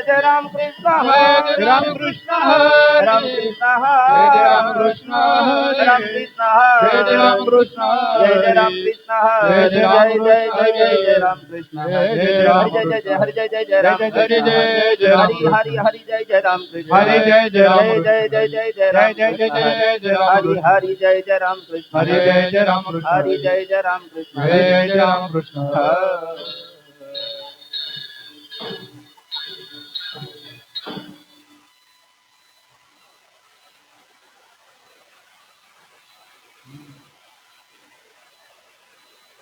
जय राम कृष्ण जय राम कृष्ण राम कृष्ण जय राम कृष्ण राम कृष्ण जय राम कृष्ण जय राम कृष्ण जय जय राम जय जय जय जय राम कृष्ण जय राम हरि जय जय हरि जय जय जय राम हरि जय जय राम हरि हरि हरि जय जय राम कृष्ण हरि जय जय राम जय जय जय जय राम जय जय जय जय राम हरि हरि जय जय राम कृष्ण हरि जय जय राम कृष्ण हरि जय जय राम कृष्ण जय जय जय राम कृष्ण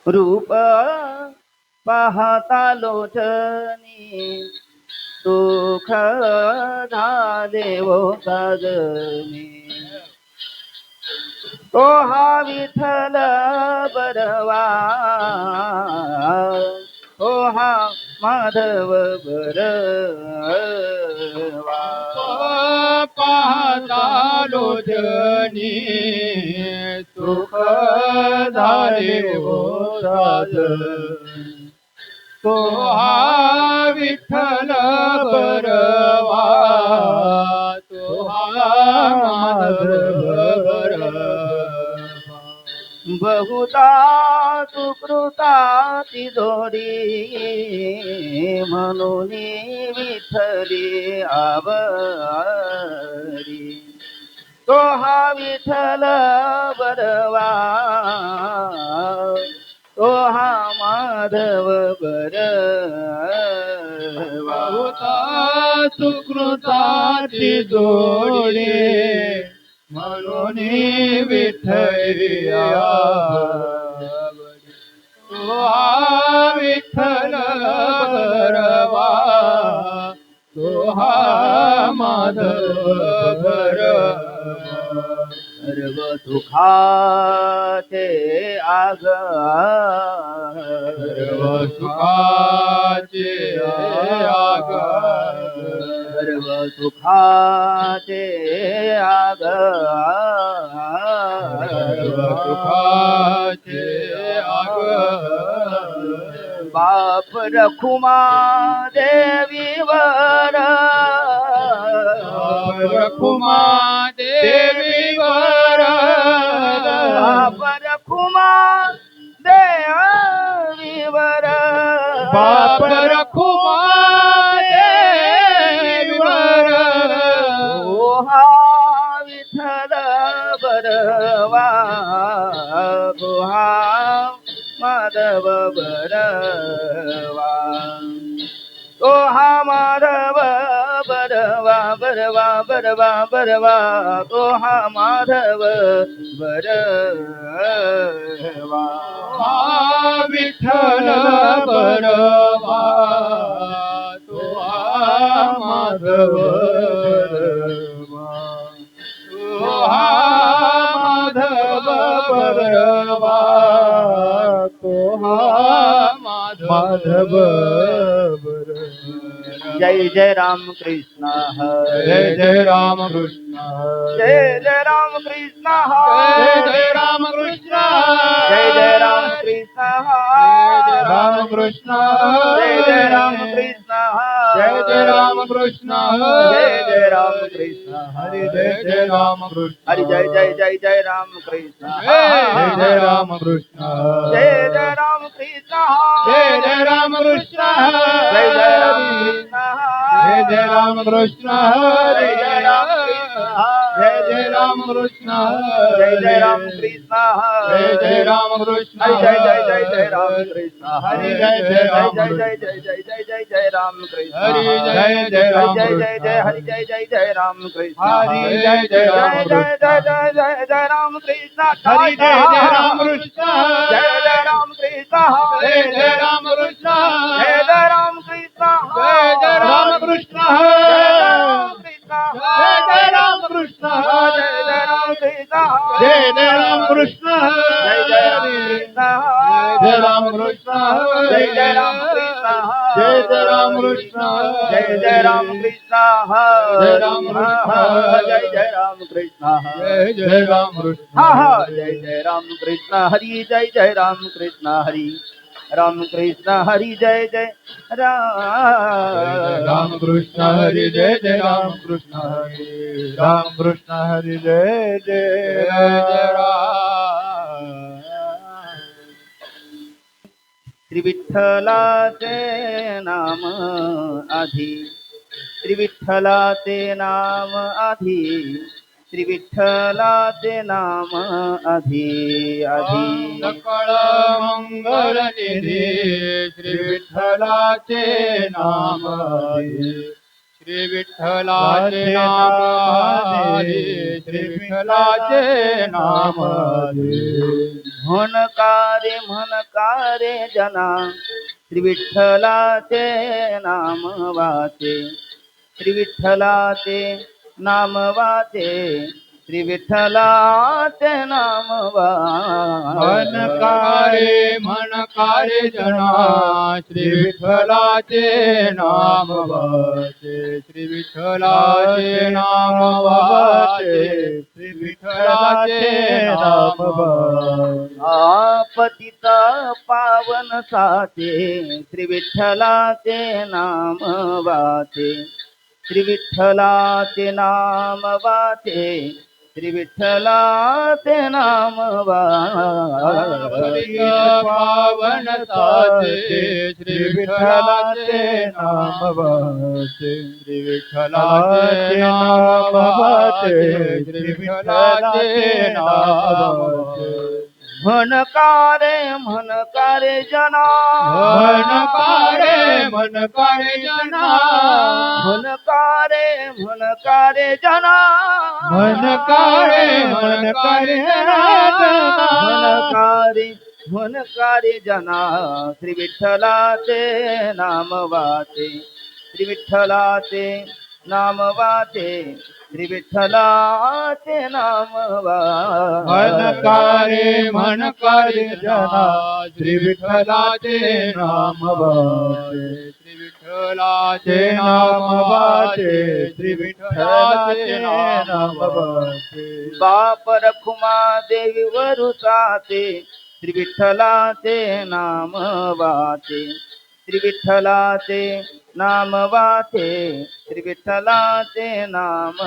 रूप पाहता लोचनी सुख झाले वो साजनी तो हा विठ्ठल बरवा तो हा माधव बरवा पाहता लोचनी सुख झाले हो साज तो हा विठ्ठल बरवा तो हा माधव बरवा बहुता सुकृताची जोडी म्हणून विठ्ठली आवडी तो हा विठ्ठल बरवा तो हा माधव बरवा बहुता सुकृताची जोडी म्हणून विठ्ठली आवडी तो हा विठ्ठल बरवा तो हा माधव बरवा सर्व सुखाचे आग सर्व सुखाचे आग सर्व सुखाचे आग सर्व सुखाचे आग बाप रखुमा देवीवर रखुमा देवीवर बाप रखुमा देवीवर बाप रखुमा देवीवर ओ हा विठ्ठल बरवा तो हा माधव बरवा तो हा माधव बरवा बरवा बरवा बरवा तो हा माधव बरवा हा विठ्ठल बरवा तो हा माधव बरवा तो हा माधव बरवा तो हा माधव बरवा जय जय राम कृष्ण जय जय राम कृष्ण जय जय राम कृष्ण जय जय राम कृष्ण जय जय राम कृष्ण राम कृष्ण जय जय राम कृष्ण जय जय राम कृष्ण जय जय राम कृष्ण हरि जय जय राम कृष्ण हरि जय जय जय जय राम कृष्ण जय जय राम कृष्ण जय जय राम कृष्ण जय जय राम कृष्ण जय जय राम कृष्ण जय जय राम कृष्ण जय जय राम कृष्ण जय जय राम कृष्ण जय जय राम कृष्ण जय जय राम कृष्ण हरि जय जय जय जय राम कृष्ण हरि जय जय राम जय जय जय जय जय जय जय राम कृष्ण हरि जय जय राम जय जय जय हरि जय जय जय राम कृष्ण हरि जय जय राम जय जय जय जय जय जय राम कृष्ण हरि जय जय राम कृष्ण जय जय राम कृष्ण जय जय राम कृष्ण जय जय राम कृष्ण जय जय राम कृष्ण जय जय राम कृष्ण जय जय राम कृष्ण जय जय राम कृष्ण जय जय राम कृष्ण जय जय राम कृष्ण जय जय राम कृष्ण जय जय राम कृष्ण जय जय राम कृष्ण जय जय राम कृष्ण जय जय राम कृष्ण जय जय राम कृष्ण हा हा जय जय राम कृष्ण हरी जय जय राम कृष्ण हरी राम कृष्ण हरी जय जय राम राम कृष्ण हरी जय जय राम कृष्ण हरी राम कृष्ण हरी जय जय राम श्री विठ्ठलाचे नाम आधी श्री विठ्ठलाचे नाम आधी श्री विठ्ठलाचे नाम आधी आधी सकळ मंगल निधी श्री विठ्ठलाचे नाम आधी श्री विठ्ठलाचे नाम आधी श्री विठ्ठलाचे नाम आधी म्हणकारे जना श्री विठ्ठलाचे नाम वाचे श्री विठ्ठलाचे नाम वाचे श्री विठ्ठलाचे नाम मनकारे जना श्री विठ्ठलाचे नाम वाचे श्री विठ्ठलाचे नाम वाचे श्री विठ्ठलाचे नाम वाचे आपतित पावन साचे श्री विठ्ठलाचे नाम वाचे श्री विठ्ठलाचे नाम वाचे श्री विठ्ठलाचे नाम वाचे पावन साचे श्री विठ्ठलाचे नाम वाचे श्री विठ्ठलाचे नाम वाचे श्री विठ्ठलाचे नाम वाचे म्हणकारे जना मनकारे जना म्हणकारे जना म्हणकारे जना श्री विठ्ठलाचे नाम वाचे श्री विठ्ठलाचे नाम वाचे श्री विठ्ठलाचे नाम मनकारे जना श्री विठ्ठलाचे नाम वाचे श्री विठ्ठलाचे नाम वाचे श्री विठ्ठलाचे नाम वाचे बाप रखुमा देवी वरुसाचे श्री विठ्ठलाचे नाम वाचे श्री विठ्ठलाचे नाम वाचे श्री विठ्ठलाचे नाम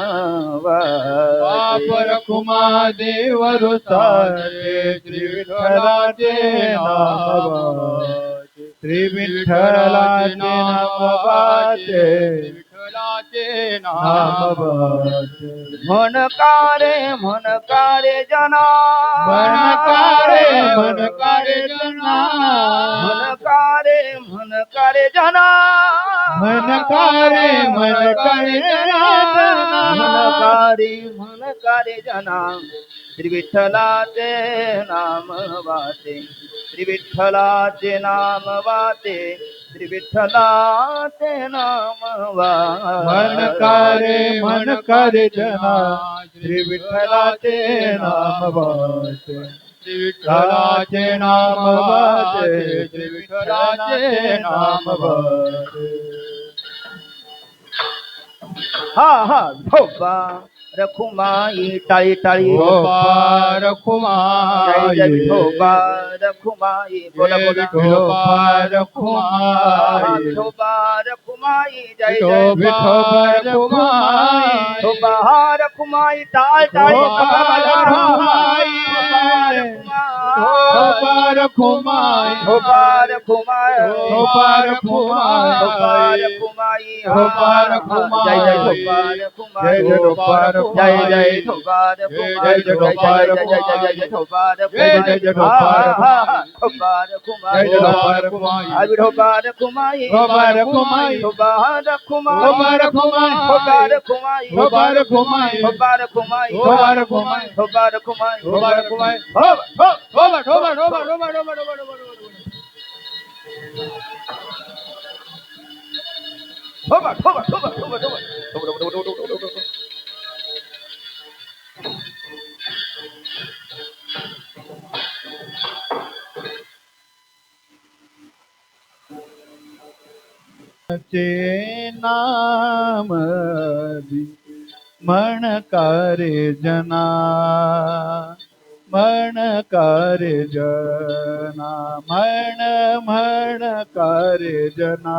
वाचे रखुमा देव सारे श्री विठ्ठलाचे नाम वाचे श्री विठ्ठलाचे नाम वाचे विठ्ठलाचे नाम वाचे म्हणकारे जना मनकारे जना म्हणकारे जना म्हणकारे जना श्री विठ्ठलाचे नाम वाचे श्री विठ्ठलाचे नाम वाचे श्री विठ्ठलाचे नाम मनकारे जना श्री विठ्ठलाचे नाम वाचे श्री विठ्ठलाचे नाम वाचे श्री विठ्ठलाचे नाम वाचे हा धोबा रखुमाई टाळी टाळी रखुमाई जय जय धोबा रखुमाई बोला बोला धोबा रखुमाई धोबा रखुमाई जय जय रखुमाई धोबा रखुमाई टाळ टाळी रखुमाई जय जय चे नाम मनकारे जना म्हणकारी जना म्हणकारी जना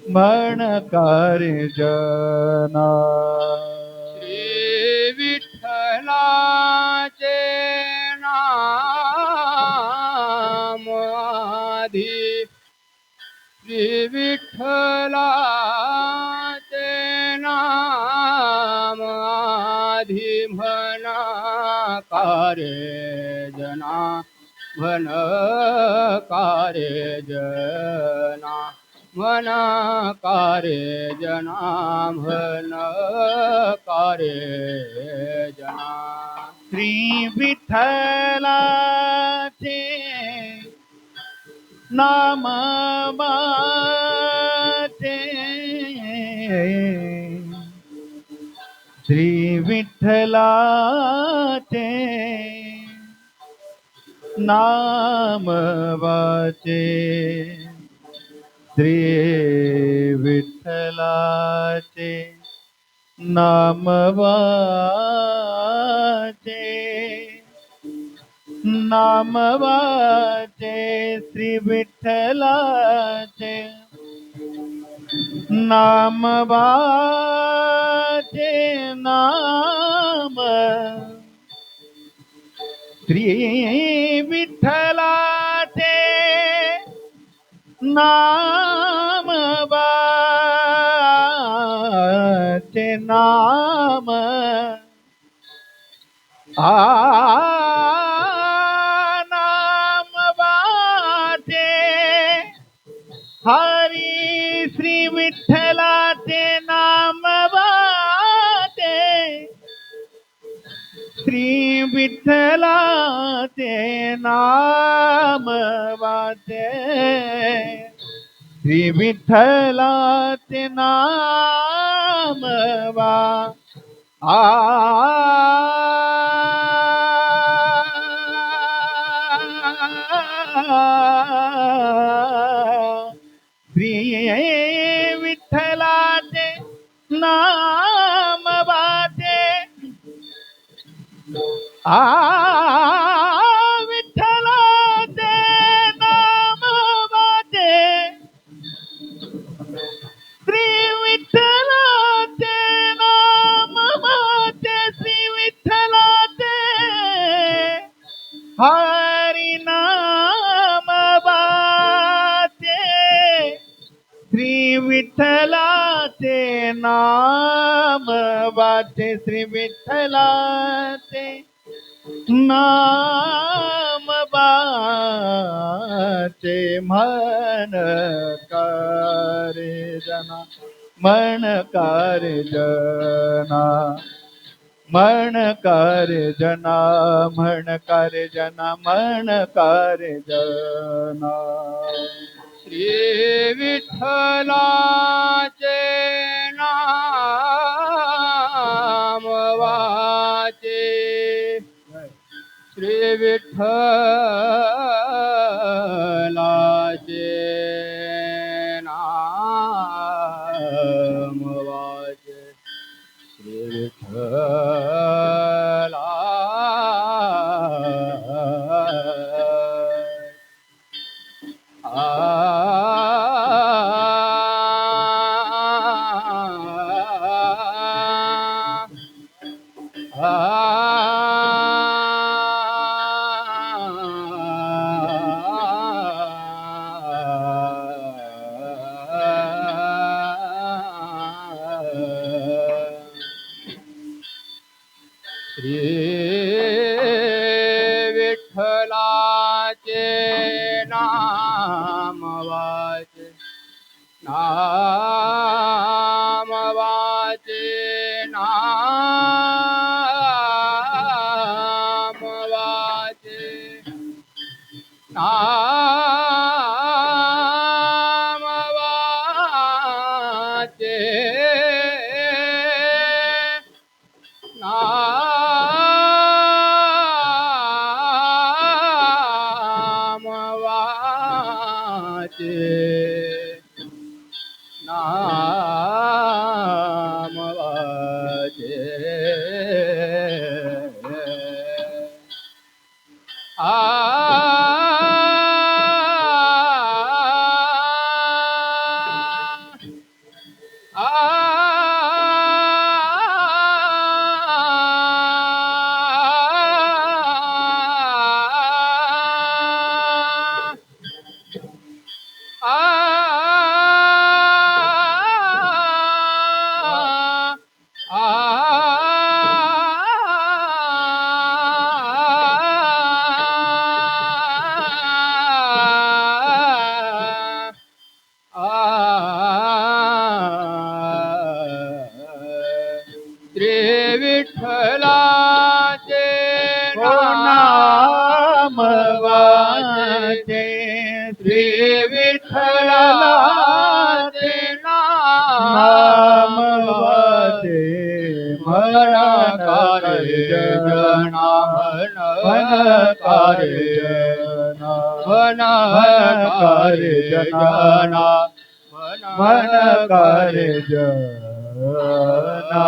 म्हणकारी जना श्री विठ्ठलाचे नाम आधी श्री विठ्ठलाचे नाम आधी म्हणा कार्य जना म्हण कार्य जना म्हण कार्य जना म्हण कार्य जना श्री विठ्ठलाचे नाम वाचे श्री विठ्ठलाचे नाम वाचे श्री विठ्ठलाचे नाम वाचे नाम वाचे श्री विठ्ठलाचे नाम वाचे नाम श्री विठ्ठलाचे नाम वाचे नाम नाम वाचे हरी श्री विठ्ठलाचे नाम वाचे श्री विठ्ठलाचे नाम वाचे श्री विठ्ठलाचे नाम वा श्री विठ्ठलाचे नाम वाचे विठ्ठलाचे नाम वाचे श्री विठ्ठलाचे नाम वाचे श्री विठ्ठलाचे हरी नाम वाचे श्री विठ्ठलाचे नाम वाचे श्री विठ्ठलाचे नाम वाचे म्हण करे जना म्हण करे जना म्हण करे जना म्हण करे जना म्हण करे जना श्री विठ्ठलाचे नाम वाचे श्री विठ्ठलाचे नाम वाचे श्री विठ्ठला श्री विठ्ठलाचे नाम वाचे नाम वाचे नाम वाचे नाम वाचे नाम वाचे नाम वाचे श्री विठ्ठलाचे नाम वाचे श्री विठ्ठलाचे नाम वाचे मना कार्य जना मन कार्य जना मन कार्य जना मन कार्य जना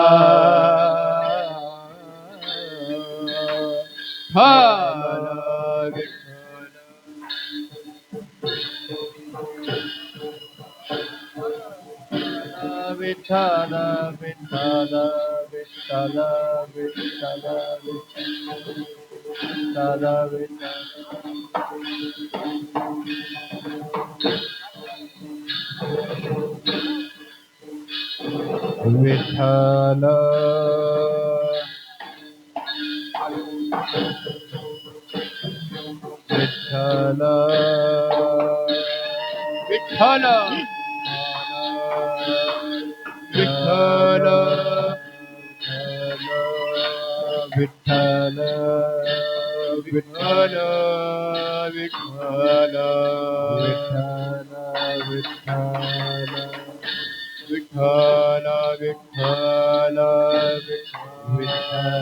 विठ्ठल विठ्ठल विठ्ठल विठ्ठल विठ्ठल विठ्ठल विठ्ठल विठ्ठल विठ्ठल विठ्ठल विठ्ठल विठ्ठल विठ्ठल विठ्ठल विठ्ठल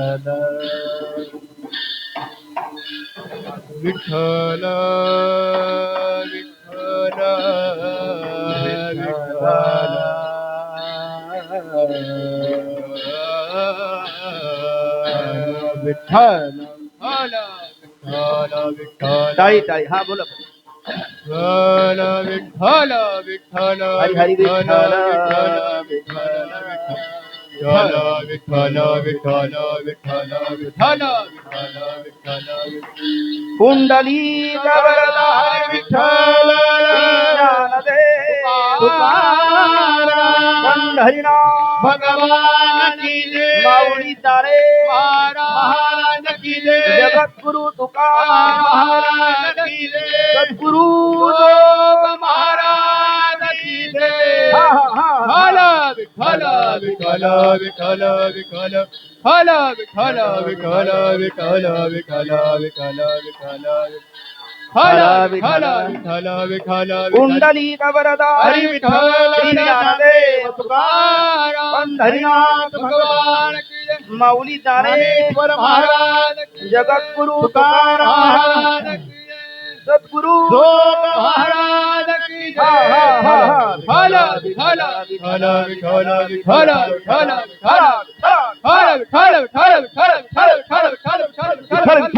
विठ्ठल विठ्ठल विठ्ठल टाळी टाळी हा बोला विठ्ठल विठ्ठल विठ्ठल हरी हरी विठ्ठल विठ्ठल विठ्ठल विठ्ठल विठ्ठल विठ्ठल विठ्ठल कुंडली गवरदा विठ्ठल पंढरीनाथ भगवान की जय माऊली तारे महाराज की जय जगद्गुरु तुकाराम महाराज की जय सद्गुरु महाराज की जय हा हा हा विठ्ठल विठ्ठल विठ्ठल विठ्ठल विठ्ठल विठ्ठल विठ्ठल विठ्ठल विठ्ठल विठ्ठल विठ्ठल विठ्ठल विठ्ठल कुंडली गवरदा हरी विठ्ठल ज्ञानदेव तुकाराम पंढरीनाथ भगवान की जय माऊली तारे महाराज जगद्गुरु तुकाराम तुकाराम महाराज की जय सद्गुरु महाराज की हा हा हा विठ्ठल विठ्ठल विठ्ठल विठ्ठल विठ्ठल विठ्ठल विठ्ठल विठ्ठल विठ्ठल विठ्ठल विठ्ठल विठ्ठल विठ्ठल विठ्ठल